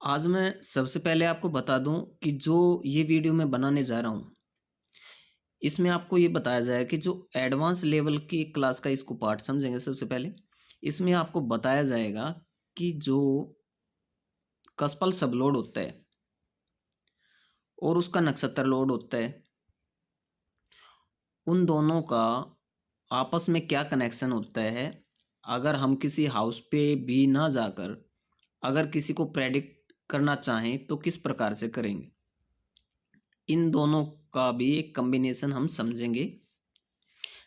आज मैं सबसे पहले आपको बता दूं कि जो ये वीडियो मैं बनाने जा रहा हूँ, इसमें आपको ये बताया जाएगा कि जो एडवांस लेवल की क्लास का इसको पार्ट समझेंगे। सबसे पहले इसमें आपको बताया जाएगा कि जो कस्पल सबलोड होता है और उसका नक्षत्र लोड होता है, उन दोनों का आपस में क्या कनेक्शन होता है। अगर हम किसी हाउस पे भी ना जाकर अगर किसी को प्रेडिक्ट करना चाहें तो किस प्रकार से करेंगे, इन दोनों का भी एक कॉम्बिनेशन हम समझेंगे।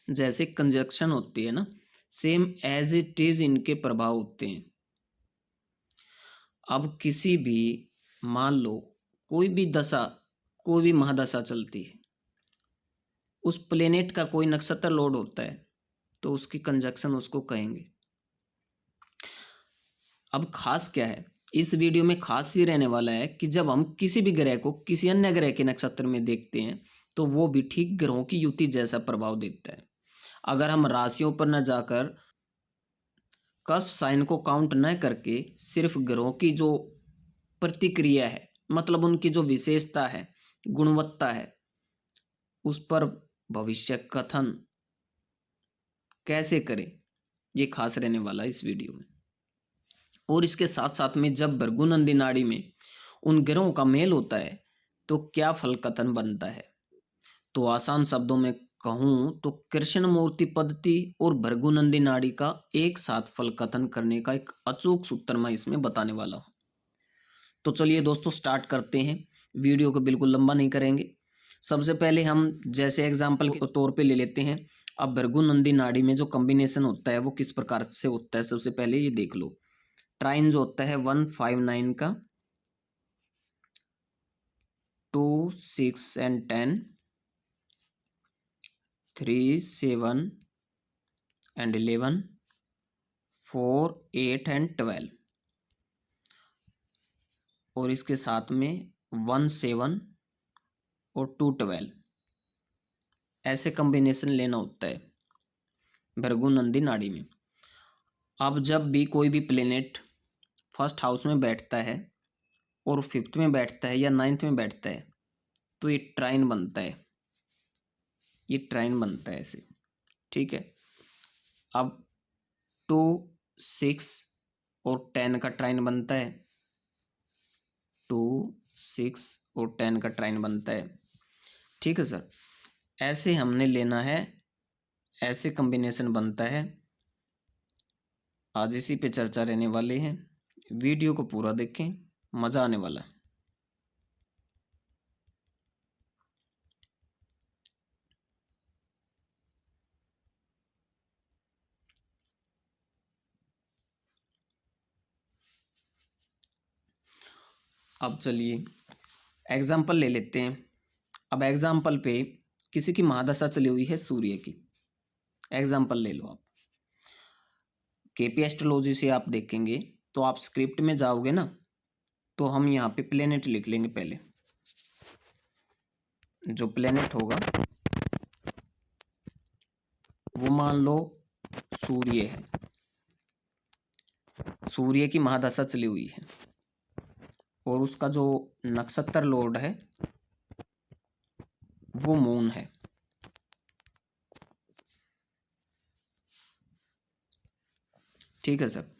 जैसे कंजक्शन होती है ना, सेम एज इट इज इनके प्रभाव होते हैं। अब किसी भी, मान लो कोई भी दशा, कोई भी महादशा चलती है, उस प्लेनेट का कोई नक्षत्र लोड होता है तो उसकी कंजक्शन उसको कहेंगे। अब खास क्या है, इस वीडियो में खास ये रहने वाला है कि जब हम किसी भी ग्रह को किसी अन्य ग्रह के नक्षत्र में देखते हैं तो वो भी ठीक ग्रहों की युति जैसा प्रभाव देता है। अगर हम राशियों पर न जाकर कस्प साइन को काउंट न करके सिर्फ ग्रहों की जो प्रतिक्रिया है, मतलब उनकी जो विशेषता है, गुणवत्ता है, उस पर भविष्य कथन कैसे करें, ये खास रहने वाला है इस वीडियो में। और इसके साथ साथ में जब भृगुनंदी नाड़ी में उन ग्रहों का मेल होता है तो क्या फल कथन बनता है। तो आसान शब्दों में कहूं तो कृष्ण मूर्ति पद्धति और भृगुनंदी नाड़ी का एक साथ फल कथन करने का एक अचूक सूत्र मैं इसमें बताने वाला हूं। तो चलिए दोस्तों स्टार्ट करते हैं, वीडियो को बिल्कुल लंबा नहीं करेंगे। सबसे पहले हम जैसे एग्जाम्पल के तौर पे ले लेते हैं। अब भृगुनंदी नाड़ी में जो कॉम्बिनेशन होता है वो किस प्रकार से होता है, सबसे पहले ये देख लो। ट्राइन जो होता है 159 का, 2 6 एंड 10, 3 7 एंड 11, 4 8 एंड 12, और इसके साथ में 1 7 और 2 12, ऐसे कॉम्बिनेशन लेना होता है भृगुनंदी नाड़ी में। अब जब भी कोई भी प्लेनेट फर्स्ट हाउस में बैठता है और फिफ्थ में बैठता है या नाइन्थ में बैठता है तो ये ट्राइन बनता है, ये ट्राइन बनता है ऐसे, ठीक है। अब 2 6 और 10 का ट्राइन बनता है, 2 6 और 10 का ट्राइन बनता है, ठीक है सर। ऐसे हमने लेना है, ऐसे कॉम्बिनेशन बनता है। आज इसी पे चर्चा रहने वाली है, वीडियो को पूरा देखें, मज़ा आने वाला है। अब चलिए एग्जाम्पल ले लेते हैं। अब एग्जाम्पल पे किसी की महादशा चली हुई है सूर्य की, एग्जाम्पल ले लो आप। केपी एस्ट्रोलॉजी से आप देखेंगे तो आप स्क्रिप्ट में जाओगे ना, तो हम यहाँ पे प्लेनेट लिख लेंगे। पहले जो प्लेनेट होगा वो मान लो सूर्य है, सूर्य की महादशा चली हुई है और उसका जो नक्षत्र लॉर्ड है वो मून है, ठीक है सर।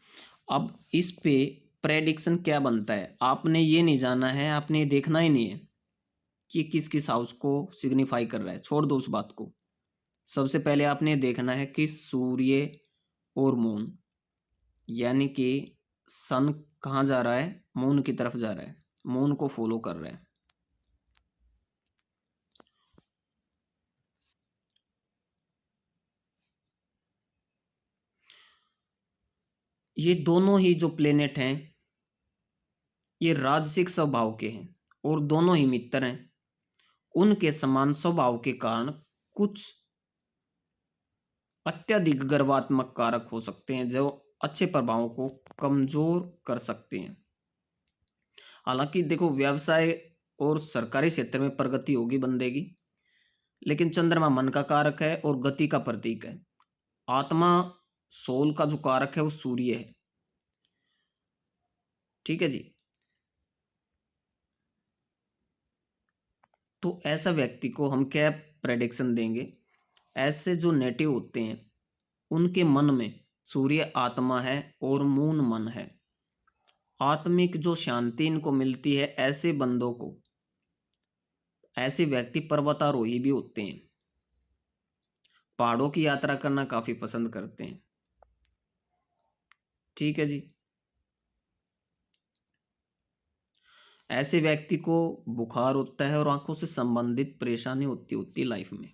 अब इस पे प्रेडिक्शन क्या बनता है, आपने ये नहीं जाना है, आपने ये देखना ही नहीं है कि किस किस हाउस को सिग्निफाई कर रहा है, छोड़ दो उस बात को। सबसे पहले आपने देखना है कि सूर्य और मून, यानी कि सन कहाँ जा रहा है, मून की तरफ जा रहा है, मून को फॉलो कर रहा है। ये दोनों ही जो प्लेनेट हैं ये राजसिक स्वभाव के हैं और दोनों ही मित्र हैं। उनके समान स्वभाव के कारण कुछ अत्यधिक गर्वात्मक कारक हो सकते हैं जो अच्छे प्रभावों को कमजोर कर सकते हैं। हालांकि देखो व्यवसाय और सरकारी क्षेत्र में प्रगति होगी बंदे की, लेकिन चंद्रमा मन का कारक है और गति का प्रतीक है। आत्मा सोल का जो कारक है वो सूर्य है, ठीक है जी। ऐसा व्यक्ति को हम क्या प्रेडिक्शन देंगे? ऐसे जो नेटिव होते हैं उनके मन में सूर्य आत्मा है और मून मन है। आत्मिक जो शांति इनको मिलती है, ऐसे बंदों को, ऐसे व्यक्ति पर्वतारोही भी होते हैं, पहाड़ों की यात्रा करना काफी पसंद करते हैं। ठीक है जी। ऐसे व्यक्ति को बुखार होता है और आंखों से संबंधित परेशानी होती है लाइफ में,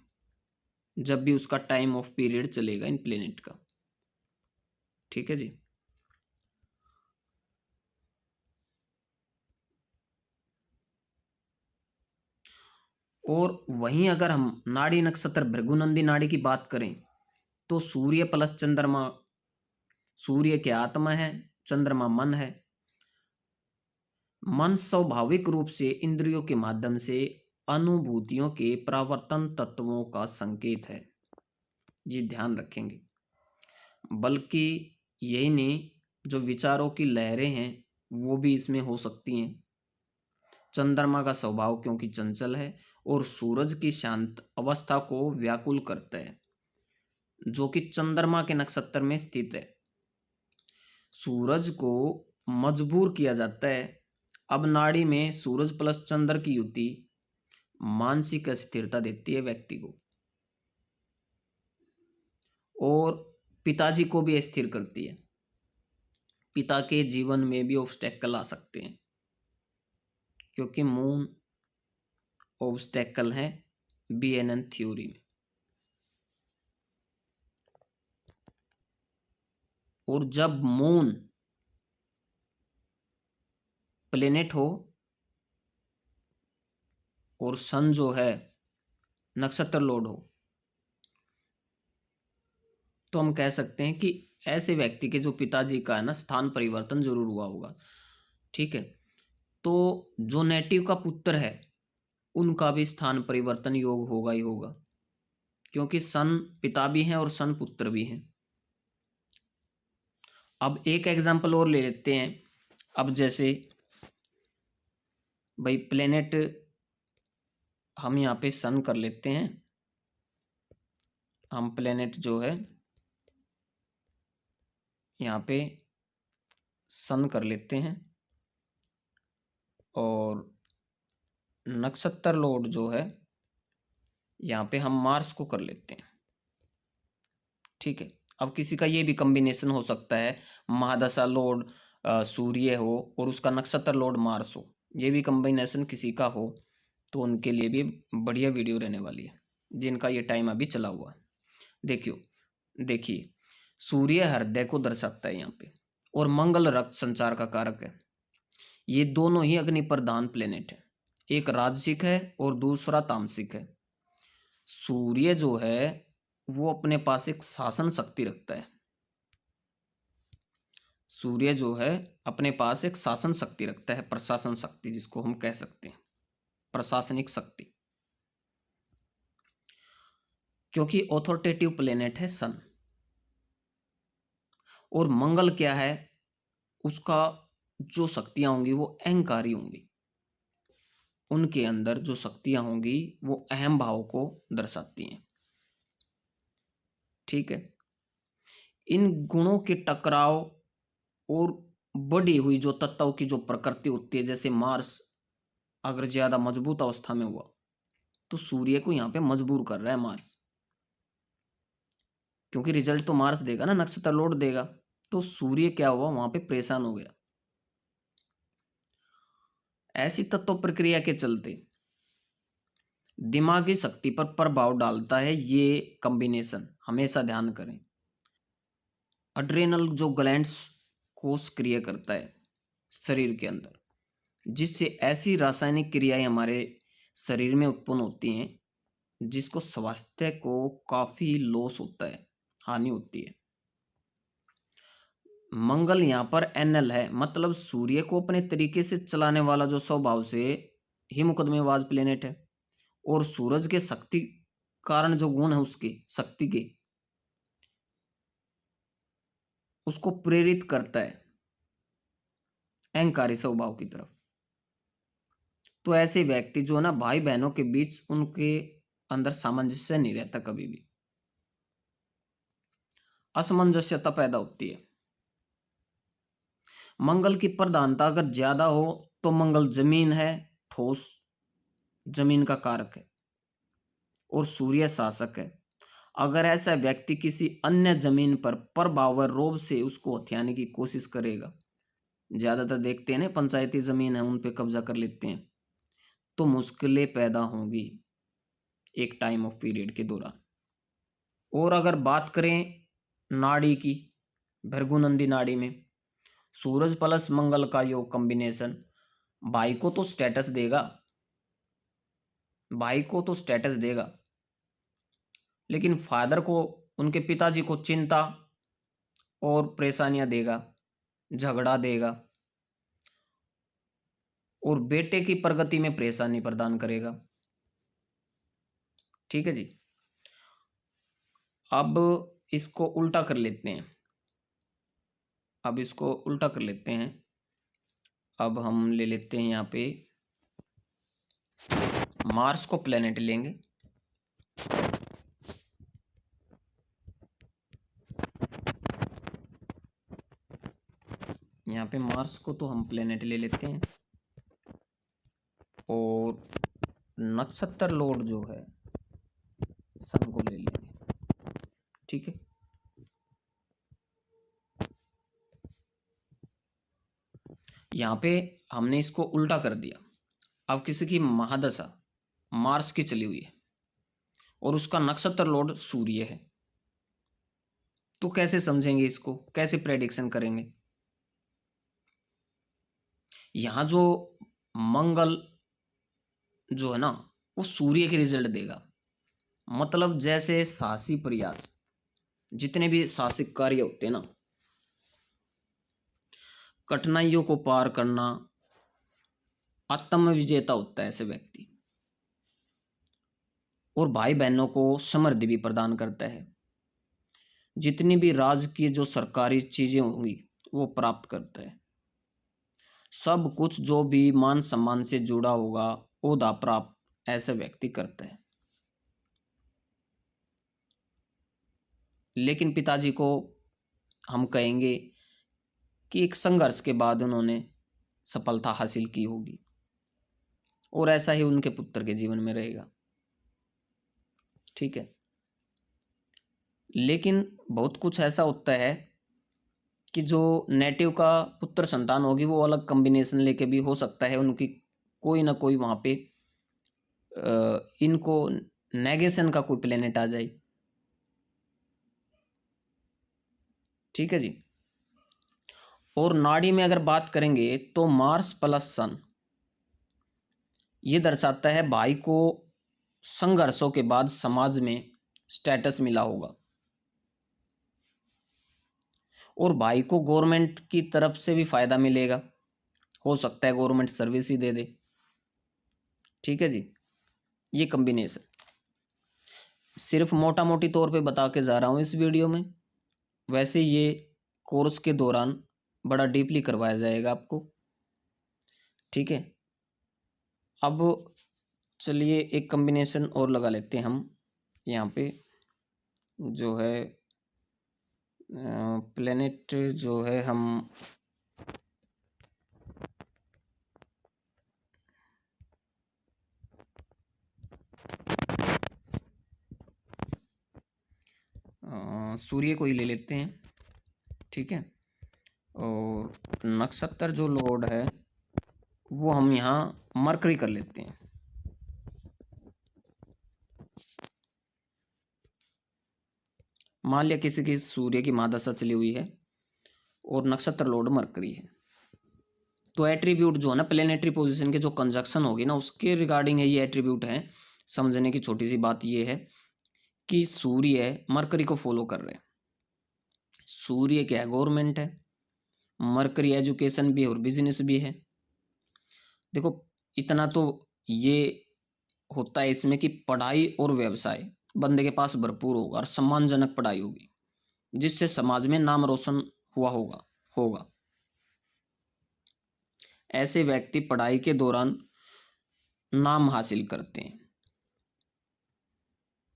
जब भी उसका टाइम ऑफ पीरियड चलेगा इन प्लेनेट का। ठीक है जी। और वहीं अगर हम नाड़ी नक्षत्र भृगुनंदी नाड़ी की बात करें तो सूर्य प्लस चंद्रमा, सूर्य की आत्मा है, चंद्रमा मन है। मन स्वाभाविक रूप से इंद्रियों के माध्यम से अनुभूतियों के प्रावर्तन तत्वों का संकेत है। ये ध्यान रखेंगे। बल्कि यही नहीं, जो विचारों की लहरें हैं वो भी इसमें हो सकती हैं। चंद्रमा का स्वभाव क्योंकि चंचल है और सूरज की शांत अवस्था को व्याकुल करता है, जो कि चंद्रमा के नक्षत्र में स्थित है। सूरज को मजबूर किया जाता है। अब नाड़ी में सूरज प्लस चंद्र की युति मानसिक स्थिरता देती है व्यक्ति को, और पिताजी को भी स्थिर करती है। पिता के जीवन में भी ऑब्स्टेकल आ सकते हैं, क्योंकि मून ऑब्स्टेकल है बीएनएन थ्योरी में। और जब मून प्लेनेट हो और सन जो है नक्षत्र लॉर्ड हो, तो हम कह सकते हैं कि ऐसे व्यक्ति के जो पिताजी का है ना, स्थान परिवर्तन जरूर हुआ होगा। ठीक है। तो जो नेटिव का पुत्र है उनका भी स्थान परिवर्तन योग होगा ही होगा, क्योंकि सन पिता भी हैं और सन पुत्र भी हैं। अब एक एग्जांपल और ले लेते हैं। अब जैसे भाई प्लेनेट हम यहाँ पे सन कर लेते हैं। हम प्लेनेट जो है यहाँ पे सन कर लेते हैं, और नक्षत्र लॉर्ड जो है यहाँ पे हम मार्स को कर लेते हैं। ठीक है। अब किसी का ये भी कॉम्बिनेशन हो सकता है, महादशा लॉर्ड सूर्य हो और उसका नक्षत्र लॉर्ड मार्स हो, ये भी कॉम्बिनेशन किसी का हो तो उनके लिए भी बढ़िया वीडियो रहने वाली है, जिनका ये टाइम अभी चला हुआ है। देखिए सूर्य हृदय को दर्शाता है यहाँ पे, और मंगल रक्त संचार का कारक है। ये दोनों ही अग्नि प्रधान प्लेनेट है, एक राजसिक है और दूसरा तामसिक है। सूर्य जो है वो अपने पास एक शासन शक्ति रखता है। सूर्य जो है अपने पास एक शासन शक्ति रखता है, प्रशासन शक्ति जिसको हम कह सकते हैं, प्रशासनिक शक्ति, क्योंकि ऑथोरिटेटिव प्लेनेट है सन। और मंगल क्या है, उसका जो शक्तियां होंगी वो अहंकारी होंगी। उनके अंदर जो शक्तियां होंगी वो अहम भाव को दर्शाती हैं। ठीक है। इन गुणों के टकराव और बढ़ी हुई जो तत्वों की जो प्रकृति होती है, जैसे मार्स अगर ज्यादा मजबूत अवस्था में हुआ तो सूर्य को यहाँ पे मजबूर कर रहा है मार्स, क्योंकि रिजल्ट तो मार्स देगा ना, नक्षत्र लॉर्ड देगा। तो सूर्य क्या हुआ, वहां पे परेशान हो गया। ऐसी तत्व प्रक्रिया के चलते दिमागी शक्ति पर प्रभाव डालता है ये कॉम्बिनेशन, हमेशा ध्यान करें। अड्रेनल जो ग्लैंड्स को सक्रिय करता है शरीर के अंदर, जिससे ऐसी रासायनिक क्रियाएं हमारे शरीर में उत्पन्न होती हैं जिसको स्वास्थ्य को काफी लॉस होता है, हानि होती है। मंगल यहाँ पर एनएल है, मतलब सूर्य को अपने तरीके से चलाने वाला जो स्वभाव से ही मुकदमेबाज प्लेनेट है, और सूरज के शक्ति कारण जो गुण है उसके शक्ति के, उसको प्रेरित करता है अहंकारी स्वभाव की तरफ। तो ऐसे व्यक्ति जो है ना, भाई बहनों के बीच उनके अंदर सामंजस्य नहीं रहता, कभी भी असमंजस्यता पैदा होती है। मंगल की प्रधानता अगर ज्यादा हो तो मंगल जमीन है, ठोस जमीन का कारक है, और सूर्य शासक है। अगर ऐसा व्यक्ति किसी अन्य जमीन पर प्रभाव व रोब से उसको हथियाने की कोशिश करेगा, ज्यादातर देखते हैं ना पंचायती जमीन है उन पे कब्जा कर लेते हैं, तो मुश्किलें पैदा होंगी एक टाइम ऑफ पीरियड के दौरान। और अगर बात करें नाड़ी की, भृगुनंदी नाड़ी में सूरज प्लस मंगल का योग कॉम्बिनेशन भाई को तो स्टेटस देगा, भाई को तो स्टेटस देगा, लेकिन फादर को, उनके पिताजी को चिंता और परेशानियां देगा, झगड़ा देगा, और बेटे की प्रगति में परेशानी प्रदान करेगा। ठीक है जी। अब इसको उल्टा कर लेते हैं, अब इसको उल्टा कर लेते हैं। अब हम ले लेते हैं यहाँ पे मार्स को प्लेनेट लेंगे, यहाँ पे मार्स को तो हम प्लेनेट ले लेते हैं, और नक्षत्र लॉर्ड जो है सन को ले लेंगे। ठीक है। यहाँ पे हमने इसको उल्टा कर दिया। अब किसी की महादशा मार्स की चली हुई है और उसका नक्षत्र लॉर्ड सूर्य है, तो कैसे समझेंगे इसको, कैसे प्रेडिक्शन करेंगे? यहां जो मंगल जो है ना, वो सूर्य के रिजल्ट देगा। मतलब जैसे साहसी प्रयास, जितने भी साहसिक कार्य होते हैं ना, कठिनाइयों को पार करना, आत्म विजेता होता है ऐसे व्यक्ति, और भाई बहनों को समृद्धि भी प्रदान करता है। जितनी भी राजकीय जो सरकारी चीजें होंगी वो प्राप्त करता है। सब कुछ जो भी मान सम्मान से जुड़ा होगा ओहदा प्राप्त ऐसा व्यक्ति करता है। लेकिन पिताजी को हम कहेंगे कि एक संघर्ष के बाद उन्होंने सफलता हासिल की होगी, और ऐसा ही उनके पुत्र के जीवन में रहेगा। ठीक है। लेकिन बहुत कुछ ऐसा होता है कि जो नेटिव का पुत्र संतान होगी वो अलग कॉम्बिनेशन लेके भी हो सकता है, उनकी कोई ना कोई वहां पे इनको नेगेशन का कोई प्लेनेट आ जाए। ठीक है जी। और नाड़ी में अगर बात करेंगे तो मार्स प्लस सन ये दर्शाता है भाई को संघर्षों के बाद समाज में स्टेटस मिला होगा, और भाई को गवर्नमेंट की तरफ से भी फायदा मिलेगा, हो सकता है गवर्नमेंट सर्विस ही दे दे। ठीक है जी। ये कॉम्बिनेशन सिर्फ मोटा मोटी तौर पे बता के जा रहा हूं इस वीडियो में, वैसे ये कोर्स के दौरान बड़ा डीपली करवाया जाएगा आपको। ठीक है। अब चलिए एक कॉम्बिनेशन और लगा लेते हैं हम यहाँ पे, जो है प्लेनेट जो है हम सूर्य को ही ले लेते हैं। ठीक है। और नक्षत्र जो लॉर्ड है वो हम यहाँ मरकरी कर लेते हैं। मान लिया किसी की सूर्य की महादशा चली हुई है और नक्षत्र लॉर्ड मरकरी है, तो एट्रीब्यूट जो है ना प्लेनेटरी पोजीशन के जो कंजक्शन होगी ना उसके रिगार्डिंग है ये एट्रीब्यूट है। समझने की छोटी सी बात ये है कि सूर्य मरकरी को फॉलो कर रहे हैं। सूर्य क्या है? गवर्नमेंट है। मरकरी एजुकेशन भी और बिजनेस भी है। देखो इतना तो ये होता है इसमें कि पढ़ाई और व्यवसाय बंदे के पास भरपूर होगा और सम्मानजनक पढ़ाई होगी जिससे समाज में नाम रोशन हुआ होगा। ऐसे व्यक्ति पढ़ाई के दौरान नाम हासिल करते हैं।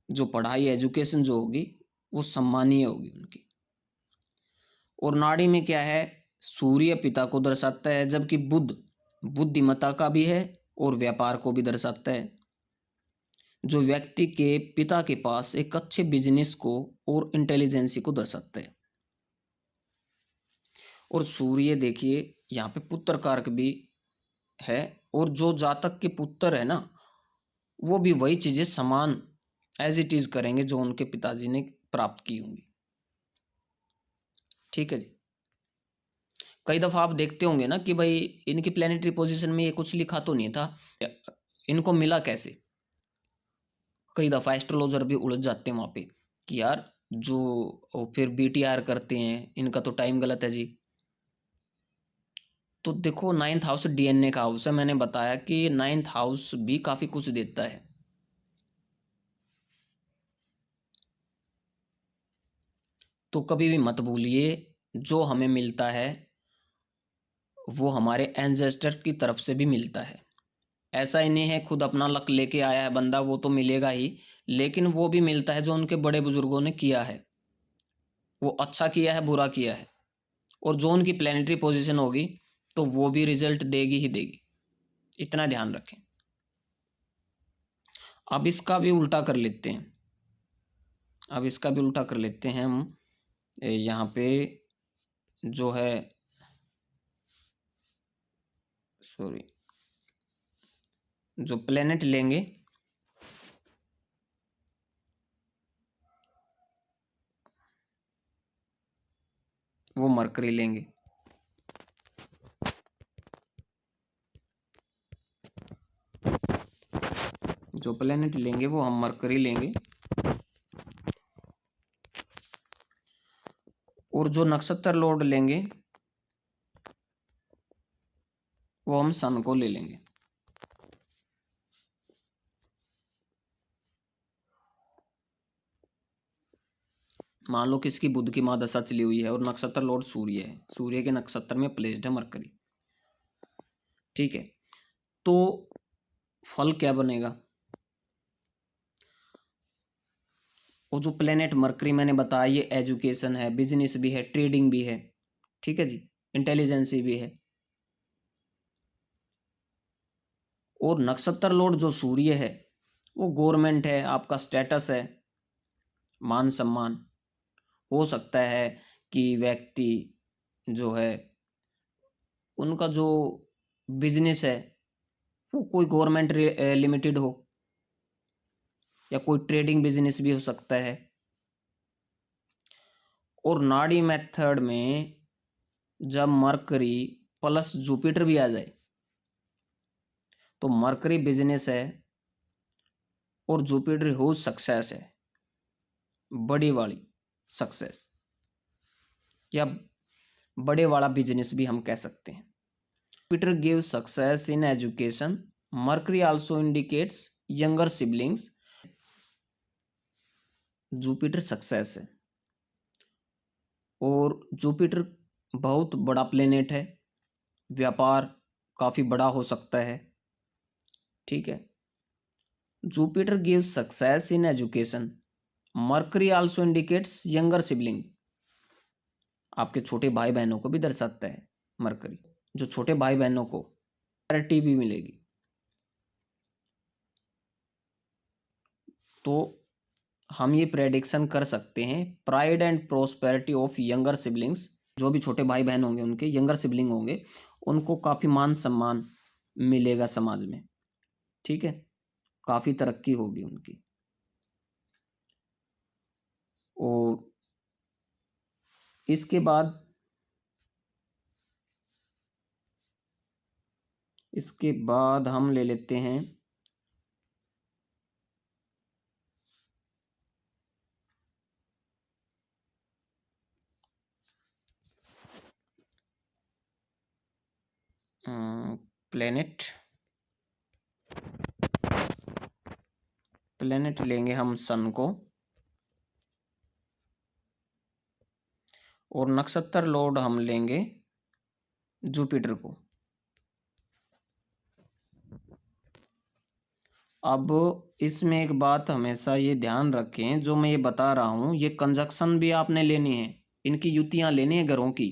जो पढ़ाई एजुकेशन जो होगी वो सम्मानीय होगी उनकी। और नाड़ी में क्या है, सूर्य पिता को दर्शाता है, जबकि बुध बुद्धिमत्ता का भी है और व्यापार को भी दर्शाता है। जो व्यक्ति के पिता के पास एक अच्छे बिजनेस को और इंटेलिजेंसी को दर्शाता है। और सूर्य देखिए यहाँ पे पुत्र कारक भी है, और जो जातक के पुत्र है ना, वो भी वही चीजें समान एज इट इज करेंगे जो उनके पिताजी ने प्राप्त की होंगी। ठीक है जी। कई दफा आप देखते होंगे ना कि भाई इनकी प्लेनेटरी पोजीशन में ये कुछ लिखा तो नहीं था, इनको मिला कैसे। कई दफा एस्ट्रोलॉजर भी उलझ जाते हैं वहां पे कि यार जो फिर बीटीआर करते हैं इनका तो टाइम गलत है जी। तो देखो 9th हाउस डीएनए का हाउस है, मैंने बताया कि 9th हाउस भी काफी कुछ देता है। तो कभी भी मत भूलिए, जो हमें मिलता है वो हमारे एंसेस्टर की तरफ से भी मिलता है। ऐसा ही नहीं है खुद अपना लक लेके आया है बंदा, वो तो मिलेगा ही, लेकिन वो भी मिलता है जो उनके बड़े बुजुर्गों ने किया है, वो अच्छा किया है बुरा किया है, और जो उनकी प्लेनेटरी पोजीशन होगी तो वो भी रिजल्ट देगी ही देगी। इतना ध्यान रखें। अब इसका भी उल्टा कर लेते हैं, अब इसका भी उल्टा कर लेते हैं हम। यहाँ पे जो है, सॉरी, जो प्लेनेट लेंगे वो मरकरी लेंगे। जो प्लेनेट लेंगे वो हम मरकरी लेंगे। और जो नक्षत्र लॉर्ड लेंगे वो हम सन को ले लेंगे। मान लो किसकी बुध की महादशा चली हुई है और नक्षत्र लॉर्ड सूर्य है, सूर्य के नक्षत्र में प्लेस्ड है मरकरी। ठीक है, तो फल क्या बनेगा। वो जो प्लेनेट मरकरी मैंने बताया ये एजुकेशन है, बिजनेस भी है, ट्रेडिंग भी है। ठीक है जी, इंटेलिजेंसी भी है। और नक्षत्र लॉर्ड जो सूर्य है वो गवर्नमेंट है, आपका स्टेटस है, मान सम्मान। हो सकता है कि व्यक्ति जो है उनका जो बिजनेस है वो कोई गवर्नमेंट लिमिटेड हो, या कोई ट्रेडिंग बिजनेस भी हो सकता है। और नाड़ी मेथड में जब मरकरी प्लस जुपिटर भी आ जाए तो मरकरी बिजनेस है और जुपिटर हो सक्सेस है, बड़ी वाली सक्सेस, या बड़े वाला बिजनेस भी हम कह सकते हैं। Jupiter gives success in education, mercury also indicates younger siblings. Jupiter success है और जुपिटर बहुत बड़ा प्लेनेट है, व्यापार काफी बड़ा हो सकता है। ठीक है, Jupiter gives success in education, mercury also indicates younger sibling. आपके छोटे भाई बहनों को भी दर्शाता है मरकरी, जो छोटे भाई बहनों को प्रायोरिटी भी मिलेगी। तो हम ये प्रेडिक्शन कर सकते हैं, pride and prosperity of younger siblings, जो भी छोटे भाई बहन होंगे उनके यंगर सिबलिंग होंगे उनको काफी मान सम्मान मिलेगा समाज में। ठीक है, काफी तरक्की होगी उनकी। और इसके बाद हम ले लेते हैं प्लेनेट। प्लेनेट लेंगे हम सन को, और नक्षत्र लॉर्ड हम लेंगे जुपिटर को। अब इसमें एक बात हमेशा ये ध्यान रखें, जो मैं ये बता रहा हूँ ये कंजक्शन भी आपने लेनी है, इनकी युतियाँ लेनी है ग्रहों की।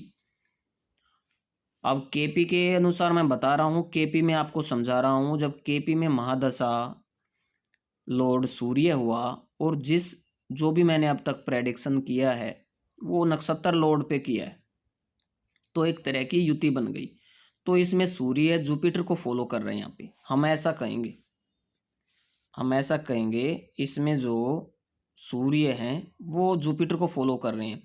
अब केपी के अनुसार मैं बता रहा हूँ, केपी में आपको समझा रहा हूँ। जब केपी में महादशा लॉर्ड सूर्य हुआ और जो भी मैंने अब तक प्रेडिक्शन किया है वो नक्षत्र लॉर्ड पे किया है, तो एक तरह की युति बन गई। तो इसमें सूर्य जुपिटर को फॉलो कर रहे हैं। यहाँ पे हम ऐसा कहेंगे इसमें जो सूर्य हैं वो जुपिटर को फॉलो कर रहे हैं।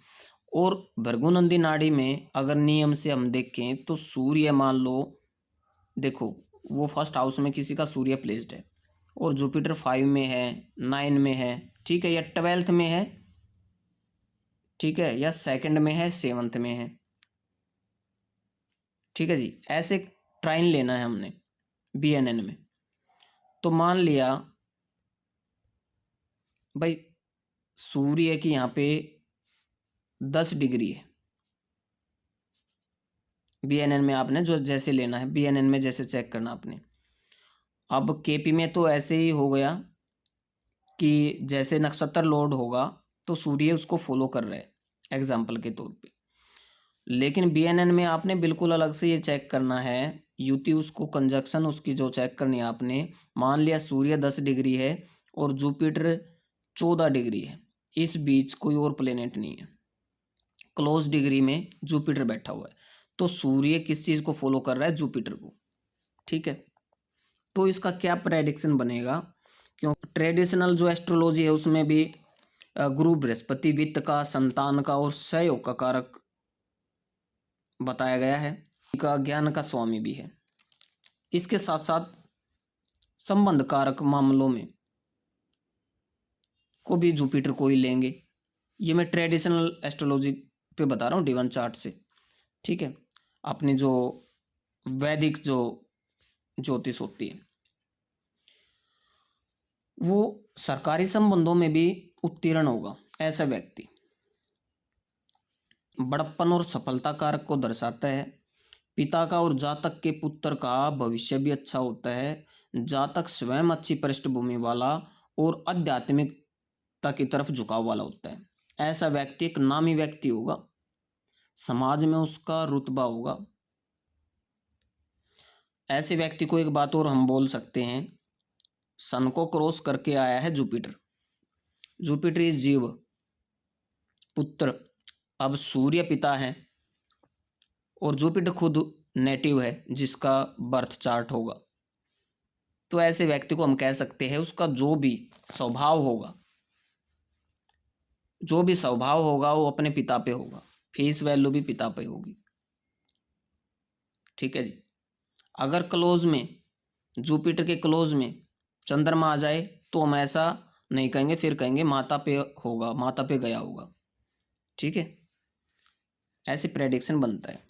और भृगुनंदी नाड़ी में अगर नियम से हम देखें तो सूर्य मान लो, देखो वो फर्स्ट हाउस में किसी का सूर्य प्लेस्ड है और जुपिटर 5 में है, 9 में है, ठीक है, या 12th में है, ठीक है, या सेकंड में है, 7th में है, ठीक है जी। ऐसे ट्राइन लेना है हमने BNN में। तो मान लिया भाई सूर्य की यहाँ पे 10 डिग्री है, BNN में आपने जो जैसे लेना है, BNN में जैसे चेक करना आपने। अब KP में तो ऐसे ही हो गया कि जैसे नक्षत्र लॉर्ड होगा तो सूर्य उसको फॉलो कर रहा है एग्जाम्पल के तौर पे। लेकिन BNN में आपने बिल्कुल अलग से ये चेक करना है, युति उसको कंजक्शन उसकी जो चेक करनी है आपने। मान लिया सूर्य 10 डिग्री है और जुपिटर 14 डिग्री है, इस बीच कोई और प्लेनेट नहीं है, क्लोज डिग्री में जुपिटर बैठा हुआ है, तो सूर्य किस चीज को फॉलो कर रहा है? जुपिटर को, ठीक है। तो इसका क्या प्रेडिक्शन बनेगा? क्योंकि ट्रेडिशनल जो एस्ट्रोलॉजी है उसमें भी गुरु बृहस्पति वित्त का, संतान का और सहयोग का कारक बताया गया है, का ज्ञान का स्वामी भी है। इसके साथ साथ संबंध कारक मामलों में को भी जुपिटर को ही लेंगे। ये मैं ट्रेडिशनल एस्ट्रोलॉजी पे बता रहा हूँ D1 चार्ट से, ठीक है। अपनी जो वैदिक जो ज्योतिष होती है वो सरकारी संबंधों में भी उत्तीर्ण होगा। ऐसा व्यक्ति बड़प्पन और सफलता कारक को दर्शाता है। पिता का और जातक के पुत्र का भविष्य भी अच्छा होता है। जातक स्वयं अच्छी पृष्ठभूमि वाला और आध्यात्मिकता की तरफ झुकाव वाला होता है। ऐसा व्यक्ति एक नामी व्यक्ति होगा, समाज में उसका रुतबा होगा। ऐसे व्यक्ति को एक बात और हम बोल सकते हैं, सन को क्रॉस करके आया है जुपिटर। जुपिटर इज जीव, पुत्र। अब सूर्य पिता है और जुपिटर खुद नेटिव है जिसका बर्थ चार्ट होगा। तो ऐसे व्यक्ति को हम कह सकते हैं उसका जो भी स्वभाव होगा वो अपने पिता पे होगा, फेस वैल्यू भी पिता पे होगी, ठीक है जी। अगर क्लोज में जुपिटर के क्लोज में चंद्रमा आ जाए तो हम ऐसा नहीं कहेंगे, फिर कहेंगे माता पे होगा, माता पे गया होगा, ठीक है। ऐसे प्रेडिक्शन बनता है।